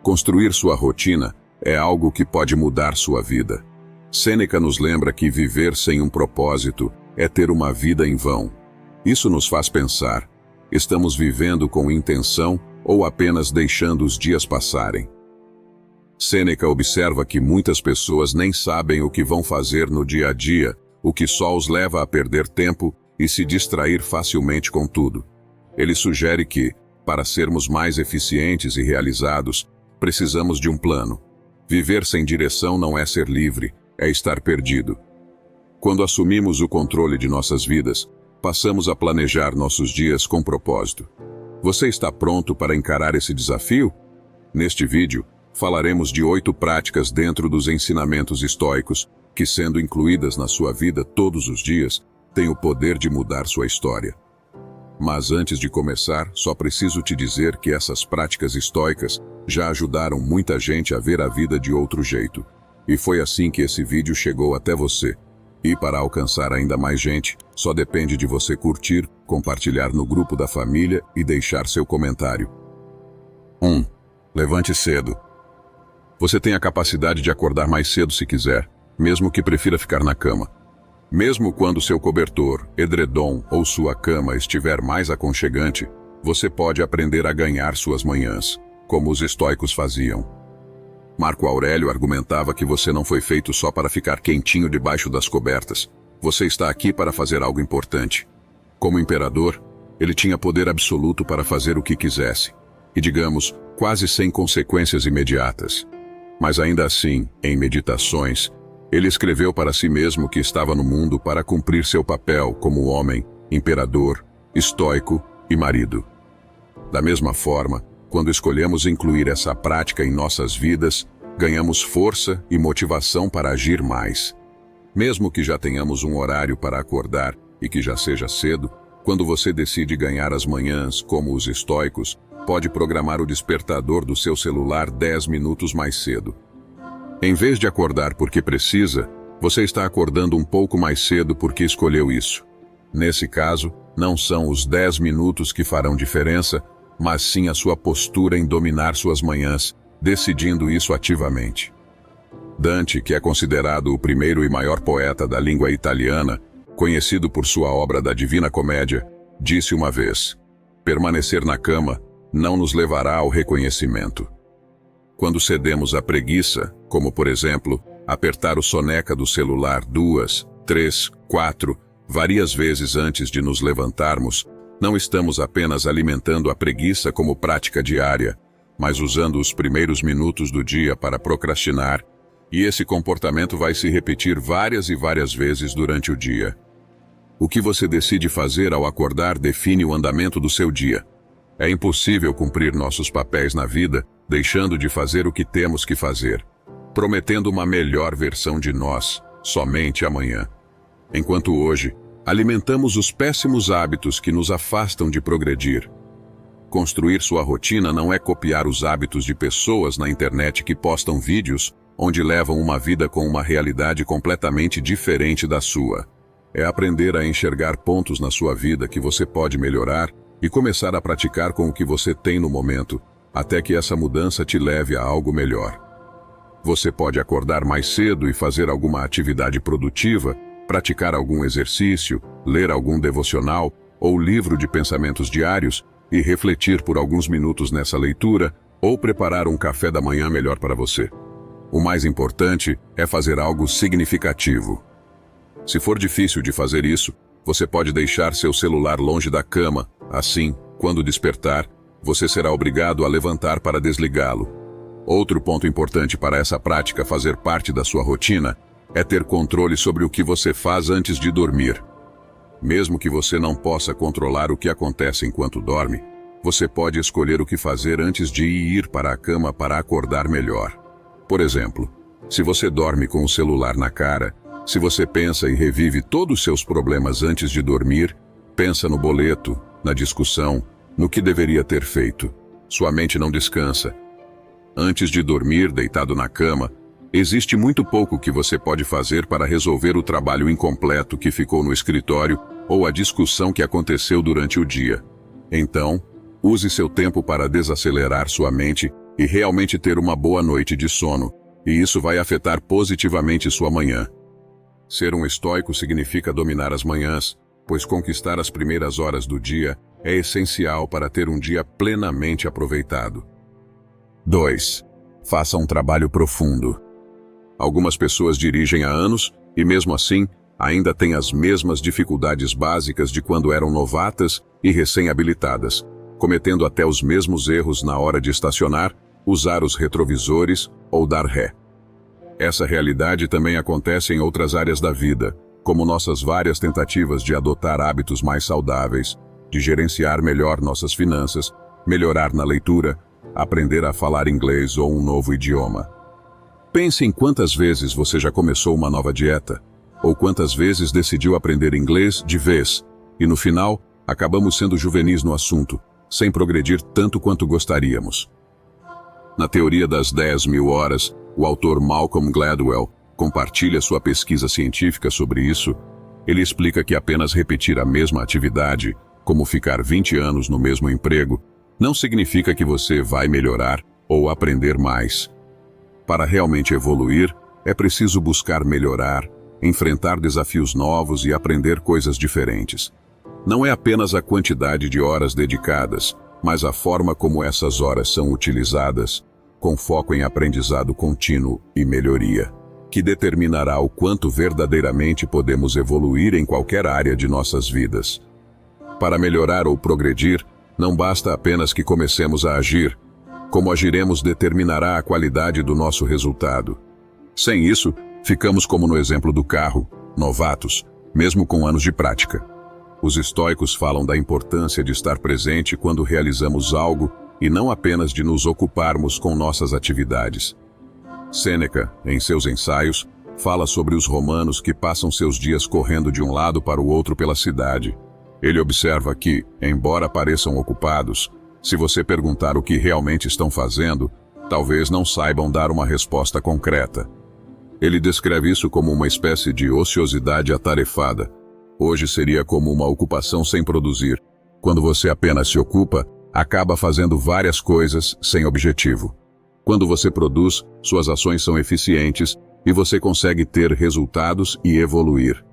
Construir sua rotina é algo que pode mudar sua vida. Sêneca nos lembra que viver sem um propósito é ter uma vida em vão. Isso nos faz pensar: estamos vivendo com intenção ou apenas deixando os dias passarem? Sêneca observa que muitas pessoas nem sabem o que vão fazer no dia a dia, o que só os leva a perder tempo e se distrair facilmente com tudo. Ele sugere que, para sermos mais eficientes e realizados, precisamos de um plano. Viver sem direção não é ser livre, é estar perdido. Quando assumimos o controle de nossas vidas, passamos a planejar nossos dias com propósito. Você está pronto para encarar esse desafio? Neste vídeo, falaremos de 8 práticas dentro dos ensinamentos estoicos que, sendo incluídas na sua vida todos os dias, têm o poder de mudar sua história. Mas antes de começar, só preciso te dizer que essas práticas estoicas já ajudaram muita gente a ver a vida de outro jeito. E foi assim que esse vídeo chegou até você. E para alcançar ainda mais gente, só depende de você curtir, compartilhar no grupo da família e deixar seu comentário. 1. Levante cedo. Você tem a capacidade de acordar mais cedo se quiser, mesmo que prefira ficar na cama. Mesmo quando seu cobertor, edredom ou sua cama estiver mais aconchegante, você pode aprender a ganhar suas manhãs, como os estoicos faziam. Marco Aurélio argumentava que você não foi feito só para ficar quentinho debaixo das cobertas. Você está aqui para fazer algo importante. Como imperador, ele tinha poder absoluto para fazer o que quisesse, e digamos, quase sem consequências imediatas. Mas ainda assim, em Meditações, ele escreveu para si mesmo que estava no mundo para cumprir seu papel como homem, imperador, estoico e marido. Da mesma forma, quando escolhemos incluir essa prática em nossas vidas, ganhamos força e motivação para agir mais. Mesmo que já tenhamos um horário para acordar e que já seja cedo, quando você decide ganhar as manhãs como os estoicos, pode programar o despertador do seu celular 10 minutos mais cedo. Em vez de acordar porque precisa, você está acordando um pouco mais cedo porque escolheu isso. Nesse caso, não são os 10 minutos que farão diferença, mas sim a sua postura em dominar suas manhãs, decidindo isso ativamente. Dante, que é considerado o primeiro e maior poeta da língua italiana, conhecido por sua obra da Divina Comédia, disse uma vez: permanecer na cama não nos levará ao reconhecimento. Quando cedemos à preguiça, como por exemplo, apertar o soneca do celular 2, 3, 4, várias vezes antes de nos levantarmos, não estamos apenas alimentando a preguiça como prática diária, mas usando os primeiros minutos do dia para procrastinar, e esse comportamento vai se repetir várias e várias vezes durante o dia. O que você decide fazer ao acordar define o andamento do seu dia. É impossível cumprir nossos papéis na vida deixando de fazer o que temos que fazer, prometendo uma melhor versão de nós somente amanhã. Enquanto hoje, alimentamos os péssimos hábitos que nos afastam de progredir. Construir sua rotina não é copiar os hábitos de pessoas na internet que postam vídeos onde levam uma vida com uma realidade completamente diferente da sua. É aprender a enxergar pontos na sua vida que você pode melhorar e começar a praticar com o que você tem no momento, até que essa mudança te leve a algo melhor. Você pode acordar mais cedo e fazer alguma atividade produtiva, praticar algum exercício, ler algum devocional ou livro de pensamentos diários e refletir por alguns minutos nessa leitura ou preparar um café da manhã melhor para você. O mais importante é fazer algo significativo. Se for difícil de fazer isso, você pode deixar seu celular longe da cama. Assim, quando despertar, você será obrigado a levantar para desligá-lo. Outro ponto importante para essa prática fazer parte da sua rotina é ter controle sobre o que você faz antes de dormir. Mesmo que você não possa controlar o que acontece enquanto dorme, você pode escolher o que fazer antes de ir para a cama para acordar melhor. Por exemplo, se você dorme com o celular na cara, se você pensa e revive todos os seus problemas antes de dormir, pensa no boleto, na discussão, no que deveria ter feito. Sua mente não descansa. Antes de dormir, deitado na cama, existe muito pouco que você pode fazer para resolver o trabalho incompleto que ficou no escritório ou a discussão que aconteceu durante o dia. Então, use seu tempo para desacelerar sua mente e realmente ter uma boa noite de sono, e isso vai afetar positivamente sua manhã. Ser um estoico significa dominar as manhãs, pois conquistar as primeiras horas do dia é essencial para ter um dia plenamente aproveitado. 2. Faça um trabalho profundo. Algumas pessoas dirigem há anos e, mesmo assim, ainda têm as mesmas dificuldades básicas de quando eram novatas e recém-habilitadas, cometendo até os mesmos erros na hora de estacionar, usar os retrovisores ou dar ré. Essa realidade também acontece em outras áreas da vida, como nossas várias tentativas de adotar hábitos mais saudáveis, de gerenciar melhor nossas finanças, melhorar na leitura, aprender a falar inglês ou um novo idioma. Pense em quantas vezes você já começou uma nova dieta, ou quantas vezes decidiu aprender inglês de vez, e no final, acabamos sendo juvenis no assunto, sem progredir tanto quanto gostaríamos. Na teoria das 10.000 horas, o autor Malcolm Gladwell compartilha sua pesquisa científica sobre isso. Ele explica que apenas repetir a mesma atividade, como ficar 20 anos no mesmo emprego, não significa que você vai melhorar ou aprender mais. Para realmente evoluir, é preciso buscar melhorar, enfrentar desafios novos e aprender coisas diferentes. Não é apenas a quantidade de horas dedicadas, mas a forma como essas horas são utilizadas, com foco em aprendizado contínuo e melhoria, que determinará o quanto verdadeiramente podemos evoluir em qualquer área de nossas vidas. Para melhorar ou progredir, não basta apenas que comecemos a agir. Como agiremos determinará a qualidade do nosso resultado. Sem isso, ficamos como no exemplo do carro, novatos, mesmo com anos de prática. Os estoicos falam da importância de estar presente quando realizamos algo e não apenas de nos ocuparmos com nossas atividades. Sêneca, em seus ensaios, fala sobre os romanos que passam seus dias correndo de um lado para o outro pela cidade. Ele observa que, embora pareçam ocupados, se você perguntar o que realmente estão fazendo, talvez não saibam dar uma resposta concreta. Ele descreve isso como uma espécie de ociosidade atarefada. Hoje seria como uma ocupação sem produzir. Quando você apenas se ocupa, acaba fazendo várias coisas sem objetivo. Quando você produz, suas ações são eficientes e você consegue ter resultados e evoluir.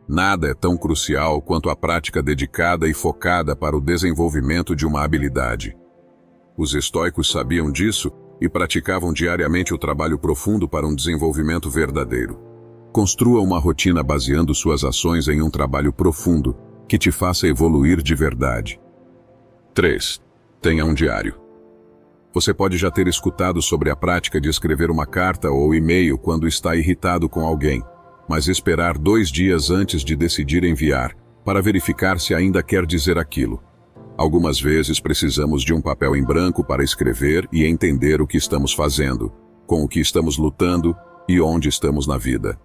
Nada é tão crucial quanto a prática dedicada e focada para o desenvolvimento de uma habilidade. Os estoicos sabiam disso e praticavam diariamente o trabalho profundo para um desenvolvimento verdadeiro. Construa uma rotina baseando suas ações em um trabalho profundo que te faça evoluir de verdade. 3. Tenha um diário. Você pode já ter escutado sobre a prática de escrever uma carta ou e-mail quando está irritado com alguém, mas esperar 2 dias antes de decidir enviar, para verificar se ainda quer dizer aquilo. Algumas vezes precisamos de um papel em branco para escrever e entender o que estamos fazendo, com o que estamos lutando e onde estamos na vida.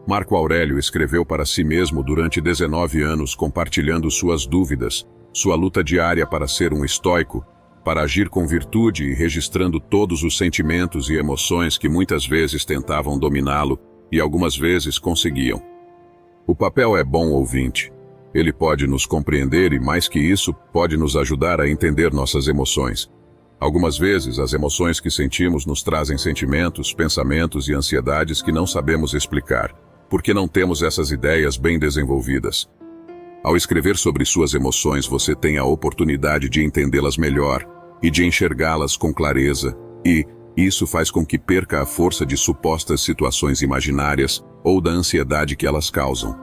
Marco Aurélio escreveu para si mesmo durante 19 anos, compartilhando suas dúvidas, sua luta diária para ser um estoico, para agir com virtude e registrando todos os sentimentos e emoções que muitas vezes tentavam dominá-lo e algumas vezes conseguiam. O papel é bom ouvinte. Ele pode nos compreender e, mais que isso, pode nos ajudar a entender nossas emoções. Algumas vezes, as emoções que sentimos nos trazem sentimentos, pensamentos e ansiedades que não sabemos explicar, porque não temos essas ideias bem desenvolvidas. Ao escrever sobre suas emoções, você tem a oportunidade de entendê-las melhor e de enxergá-las com clareza, e isso faz com que perca a força de supostas situações imaginárias ou da ansiedade que elas causam.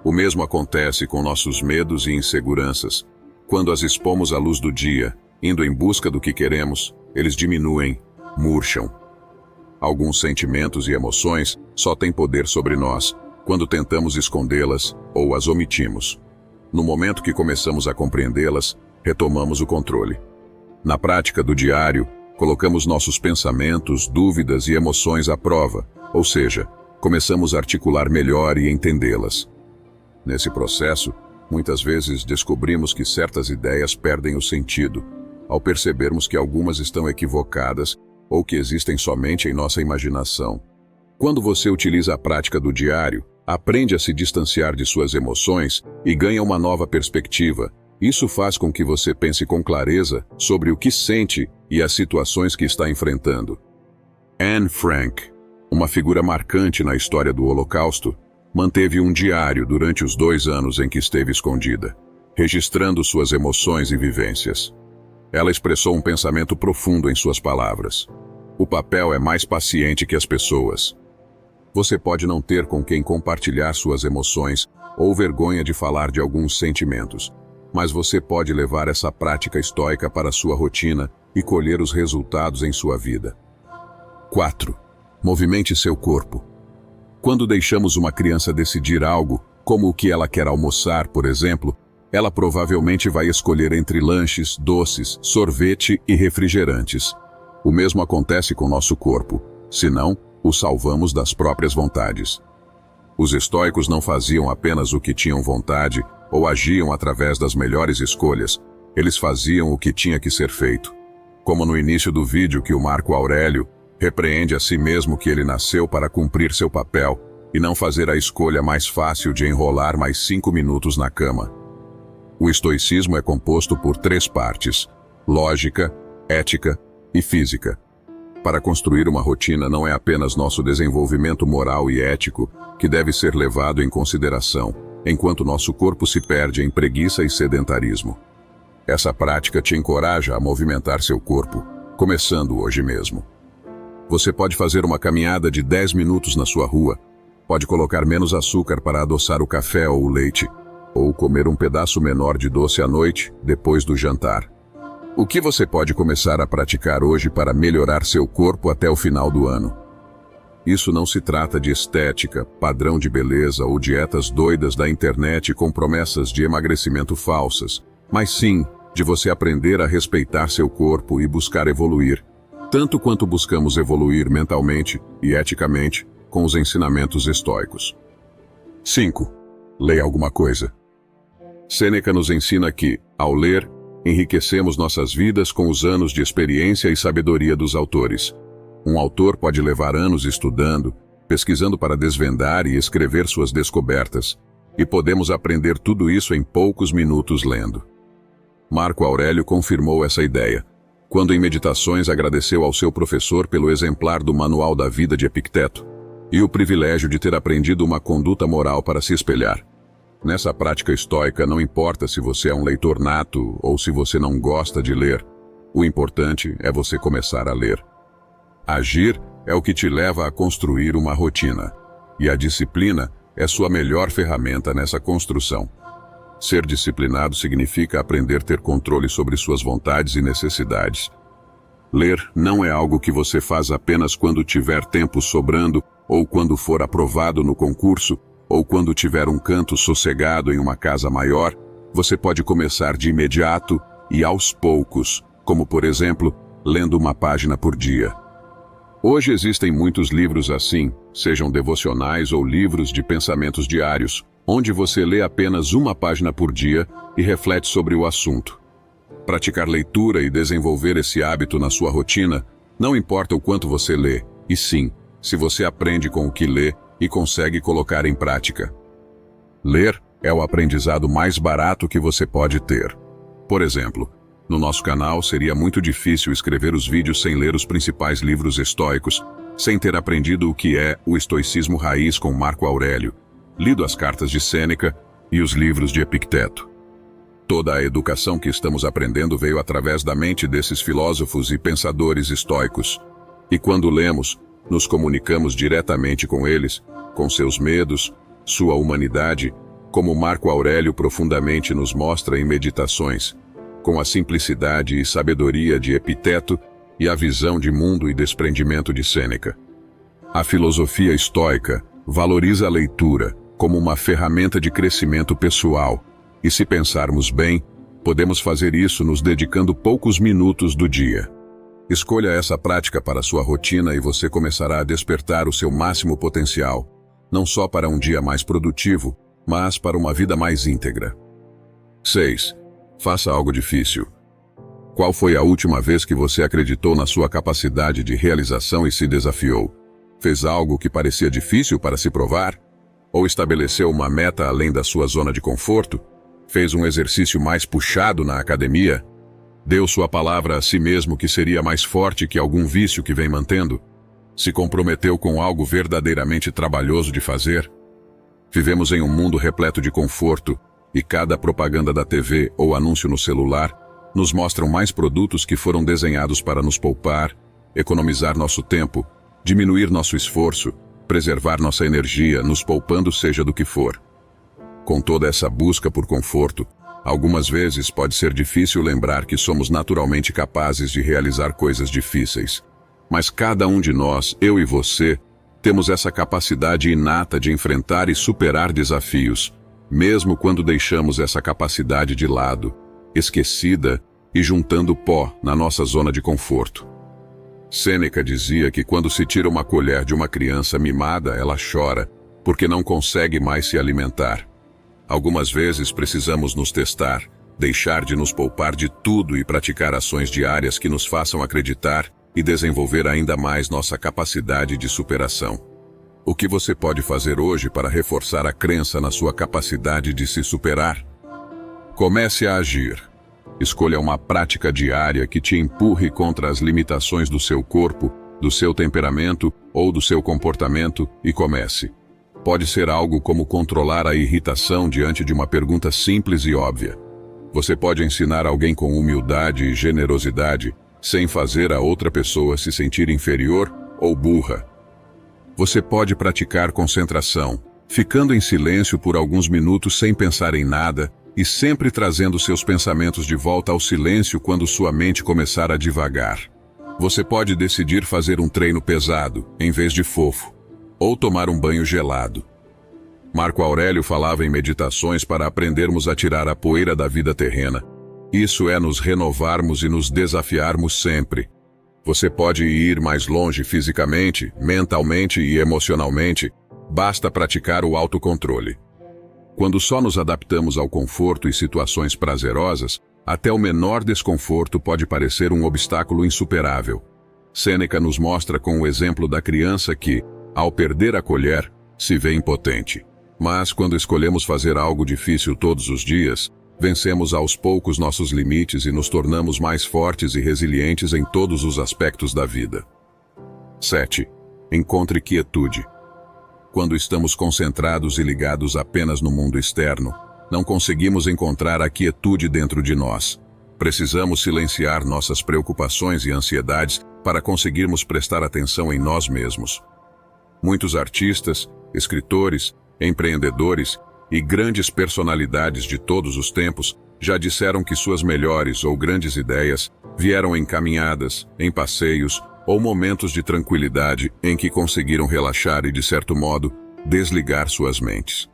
O mesmo acontece com nossos medos e inseguranças. Quando as expomos à luz do dia, indo em busca do que queremos, eles diminuem, murcham. Alguns sentimentos e emoções só têm poder sobre nós quando tentamos escondê-las ou as omitimos. No momento que começamos a compreendê-las, retomamos o controle. Na prática do diário, colocamos nossos pensamentos, dúvidas e emoções à prova, ou seja, começamos a articular melhor e entendê-las. Nesse processo, muitas vezes descobrimos que certas ideias perdem o sentido, ao percebermos que algumas estão equivocadas ou que existem somente em nossa imaginação. Quando você utiliza a prática do diário, aprende a se distanciar de suas emoções e ganha uma nova perspectiva, Isso faz com que você pense com clareza sobre o que sente e as situações que está enfrentando. Anne Frank, uma figura marcante na história do Holocausto, manteve um diário durante os 2 anos em que esteve escondida, registrando suas emoções e vivências. Ela expressou um pensamento profundo em suas palavras. O papel é mais paciente que as pessoas. Você pode não ter com quem compartilhar suas emoções ou vergonha de falar de alguns sentimentos, mas você pode levar essa prática estoica para sua rotina e colher os resultados em sua vida. 4. Movimente seu corpo. Quando deixamos uma criança decidir algo, como o que ela quer almoçar, por exemplo, ela provavelmente vai escolher entre lanches, doces, sorvete e refrigerantes. O mesmo acontece com nosso corpo, senão o salvamos das próprias vontades. Os estoicos não faziam apenas o que tinham vontade ou agiam através das melhores escolhas, eles faziam o que tinha que ser feito. Como no início do vídeo que o Marco Aurélio repreende a si mesmo que ele nasceu para cumprir seu papel e não fazer a escolha mais fácil de enrolar mais 5 minutos na cama. O estoicismo é composto por 3 partes: lógica, ética e física. Para construir uma rotina não é apenas nosso desenvolvimento moral e ético que deve ser levado em consideração, enquanto nosso corpo se perde em preguiça e sedentarismo. Essa prática te encoraja a movimentar seu corpo, começando hoje mesmo. Você pode fazer uma caminhada de 10 minutos na sua rua, pode colocar menos açúcar para adoçar o café ou o leite, ou comer um pedaço menor de doce à noite, depois do jantar. O que você pode começar a praticar hoje para melhorar seu corpo até o final do ano? Isso não se trata de estética, padrão de beleza ou dietas doidas da internet com promessas de emagrecimento falsas, mas sim de você aprender a respeitar seu corpo e buscar evoluir, tanto quanto buscamos evoluir mentalmente e eticamente com os ensinamentos estoicos. 5. Leia alguma coisa. Sêneca nos ensina que, ao ler, enriquecemos nossas vidas com os anos de experiência e sabedoria dos autores. Um autor pode levar anos estudando, pesquisando para desvendar e escrever suas descobertas, e podemos aprender tudo isso em poucos minutos lendo. Marco Aurélio confirmou essa ideia, quando em Meditações agradeceu ao seu professor pelo exemplar do Manual da Vida de Epicteto, e o privilégio de ter aprendido uma conduta moral para se espelhar. Nessa prática estoica, não importa se você é um leitor nato ou se você não gosta de ler, o importante é você começar a ler. Agir é o que te leva a construir uma rotina, e a disciplina é sua melhor ferramenta nessa construção. Ser disciplinado significa aprender a ter controle sobre suas vontades e necessidades. Ler não é algo que você faz apenas quando tiver tempo sobrando, ou quando for aprovado no concurso, ou quando tiver um canto sossegado em uma casa maior. Você pode começar de imediato e aos poucos, como por exemplo, lendo uma página por dia. Hoje existem muitos livros assim, sejam devocionais ou livros de pensamentos diários, onde você lê apenas uma página por dia e reflete sobre o assunto. Praticar leitura e desenvolver esse hábito na sua rotina, não importa o quanto você lê, e sim, se você aprende com o que lê e consegue colocar em prática. Ler é o aprendizado mais barato que você pode ter. Por exemplo, no nosso canal seria muito difícil escrever os vídeos sem ler os principais livros estoicos, sem ter aprendido o que é o estoicismo raiz com Marco Aurélio, lido as cartas de Sêneca e os livros de Epicteto. Toda a educação que estamos aprendendo veio através da mente desses filósofos e pensadores estoicos. E quando lemos, nos comunicamos diretamente com eles, com seus medos, sua humanidade, como Marco Aurélio profundamente nos mostra em Meditações, com a simplicidade e sabedoria de Epicteto e a visão de mundo e desprendimento de Sêneca. A filosofia estoica valoriza a leitura como uma ferramenta de crescimento pessoal, e se pensarmos bem, podemos fazer isso nos dedicando poucos minutos do dia. Escolha essa prática para sua rotina e você começará a despertar o seu máximo potencial, não só para um dia mais produtivo, mas para uma vida mais íntegra. 6. Faça algo difícil. Qual foi a última vez que você acreditou na sua capacidade de realização e se desafiou? Fez algo que parecia difícil para se provar? Ou estabeleceu uma meta além da sua zona de conforto? Fez um exercício mais puxado na academia? Deu sua palavra a si mesmo que seria mais forte que algum vício que vem mantendo? Se comprometeu com algo verdadeiramente trabalhoso de fazer? Vivemos em um mundo repleto de conforto, e cada propaganda da TV ou anúncio no celular nos mostram mais produtos que foram desenhados para nos poupar, economizar nosso tempo, diminuir nosso esforço, preservar nossa energia, nos poupando seja do que for. Com toda essa busca por conforto, algumas vezes pode ser difícil lembrar que somos naturalmente capazes de realizar coisas difíceis. Mas cada um de nós, eu e você, temos essa capacidade inata de enfrentar e superar desafios, mesmo quando deixamos essa capacidade de lado, esquecida e juntando pó na nossa zona de conforto. Sêneca dizia que quando se tira uma colher de uma criança mimada, ela chora, porque não consegue mais se alimentar. Algumas vezes precisamos nos testar, deixar de nos poupar de tudo e praticar ações diárias que nos façam acreditar e desenvolver ainda mais nossa capacidade de superação. O que você pode fazer hoje para reforçar a crença na sua capacidade de se superar? Comece a agir. Escolha uma prática diária que te empurre contra as limitações do seu corpo, do seu temperamento ou do seu comportamento e comece. Pode ser algo como controlar a irritação diante de uma pergunta simples e óbvia. Você pode ensinar alguém com humildade e generosidade, sem fazer a outra pessoa se sentir inferior ou burra. Você pode praticar concentração, ficando em silêncio por alguns minutos sem pensar em nada e sempre trazendo seus pensamentos de volta ao silêncio quando sua mente começar a divagar. Você pode decidir fazer um treino pesado, em vez de fofo, ou tomar um banho gelado. Marco Aurélio falava em meditações para aprendermos a tirar a poeira da vida terrena. Isso é nos renovarmos e nos desafiarmos sempre. Você pode ir mais longe fisicamente, mentalmente e emocionalmente, basta praticar o autocontrole. Quando só nos adaptamos ao conforto e situações prazerosas, até o menor desconforto pode parecer um obstáculo insuperável. Sêneca nos mostra com o exemplo da criança que, ao perder a colher, se vê impotente. Mas quando escolhemos fazer algo difícil todos os dias, vencemos aos poucos nossos limites e nos tornamos mais fortes e resilientes em todos os aspectos da vida. 7. Encontre quietude. Quando estamos concentrados e ligados apenas no mundo externo, não conseguimos encontrar a quietude dentro de nós. Precisamos silenciar nossas preocupações e ansiedades para conseguirmos prestar atenção em nós mesmos. Muitos artistas, escritores, empreendedores e grandes personalidades de todos os tempos já disseram que suas melhores ou grandes ideias vieram em caminhadas, em passeios ou momentos de tranquilidade em que conseguiram relaxar e, de certo modo, desligar suas mentes.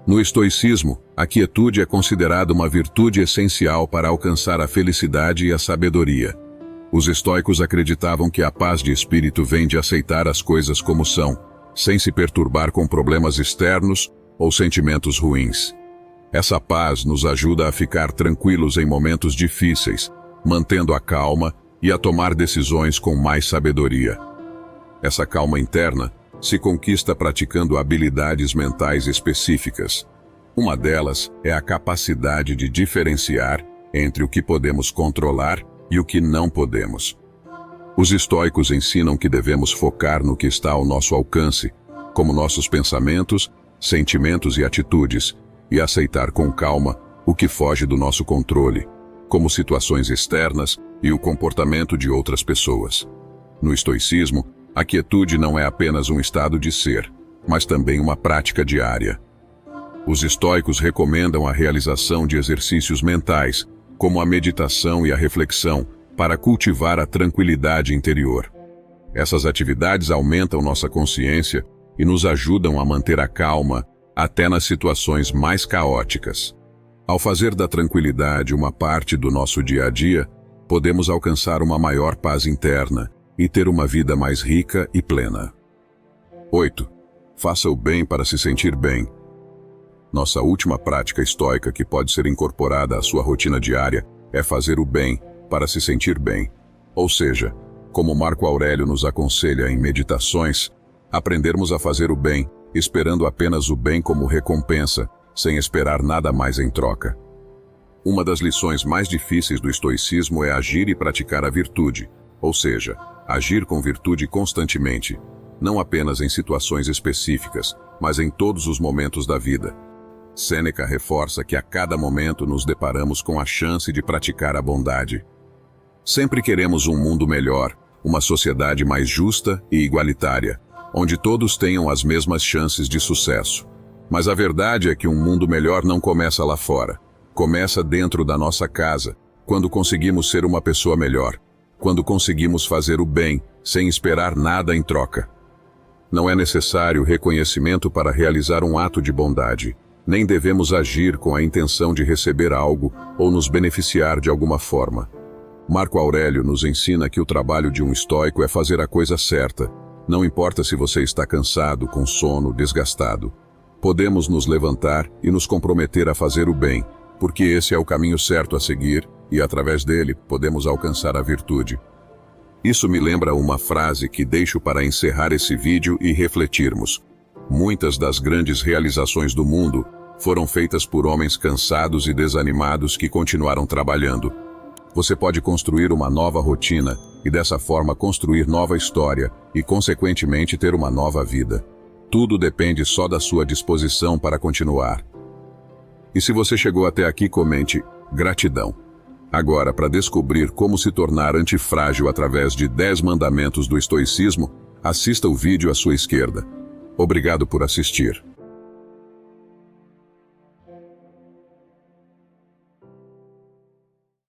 No estoicismo, a quietude é considerada uma virtude essencial para alcançar a felicidade e a sabedoria. Os estoicos acreditavam que a paz de espírito vem de aceitar as coisas como são, sem se perturbar com problemas externos ou sentimentos ruins. Essa paz nos ajuda a ficar tranquilos em momentos difíceis, mantendo a calma e a tomar decisões com mais sabedoria. Essa calma interna se conquista praticando habilidades mentais específicas. Uma delas é a capacidade de diferenciar entre o que podemos controlar e o que não podemos. Os estoicos ensinam que devemos focar no que está ao nosso alcance, como nossos pensamentos, sentimentos e atitudes, e aceitar com calma o que foge do nosso controle, como situações externas e o comportamento de outras pessoas. No estoicismo, a quietude não é apenas um estado de ser, mas também uma prática diária. Os estoicos recomendam a realização de exercícios mentais, como a meditação e a reflexão, para cultivar a tranquilidade interior. Essas atividades aumentam nossa consciência e nos ajudam a manter a calma até nas situações mais caóticas. Ao fazer da tranquilidade uma parte do nosso dia a dia, podemos alcançar uma maior paz interna e ter uma vida mais rica e plena. 8. Faça o bem para se sentir bem. Nossa última prática estoica que pode ser incorporada à sua rotina diária é fazer o bem para se sentir bem. Ou seja, como Marco Aurélio nos aconselha em Meditações, aprendermos a fazer o bem, esperando apenas o bem como recompensa, sem esperar nada mais em troca. Uma das lições mais difíceis do estoicismo é agir e praticar a virtude, ou seja, agir com virtude constantemente, não apenas em situações específicas, mas em todos os momentos da vida. Sêneca reforça que a cada momento nos deparamos com a chance de praticar a bondade. Sempre queremos um mundo melhor, uma sociedade mais justa e igualitária, onde todos tenham as mesmas chances de sucesso. Mas a verdade é que um mundo melhor não começa lá fora. Começa dentro da nossa casa, quando conseguimos ser uma pessoa melhor, quando conseguimos fazer o bem, sem esperar nada em troca. Não é necessário reconhecimento para realizar um ato de bondade, nem devemos agir com a intenção de receber algo ou nos beneficiar de alguma forma. Marco Aurélio nos ensina que o trabalho de um estoico é fazer a coisa certa, não importa se você está cansado, com sono, desgastado. Podemos nos levantar e nos comprometer a fazer o bem, porque esse é o caminho certo a seguir e, através dele, podemos alcançar a virtude. Isso me lembra uma frase que deixo para encerrar esse vídeo e refletirmos. Muitas das grandes realizações do mundo foram feitas por homens cansados e desanimados que continuaram trabalhando. Você pode construir uma nova rotina e dessa forma construir nova história e, consequentemente, ter uma nova vida. Tudo depende só da sua disposição para continuar. E se você chegou até aqui, comente gratidão. Agora, para descobrir como se tornar antifrágil através de 10 mandamentos do estoicismo, assista o vídeo à sua esquerda. Obrigado por assistir.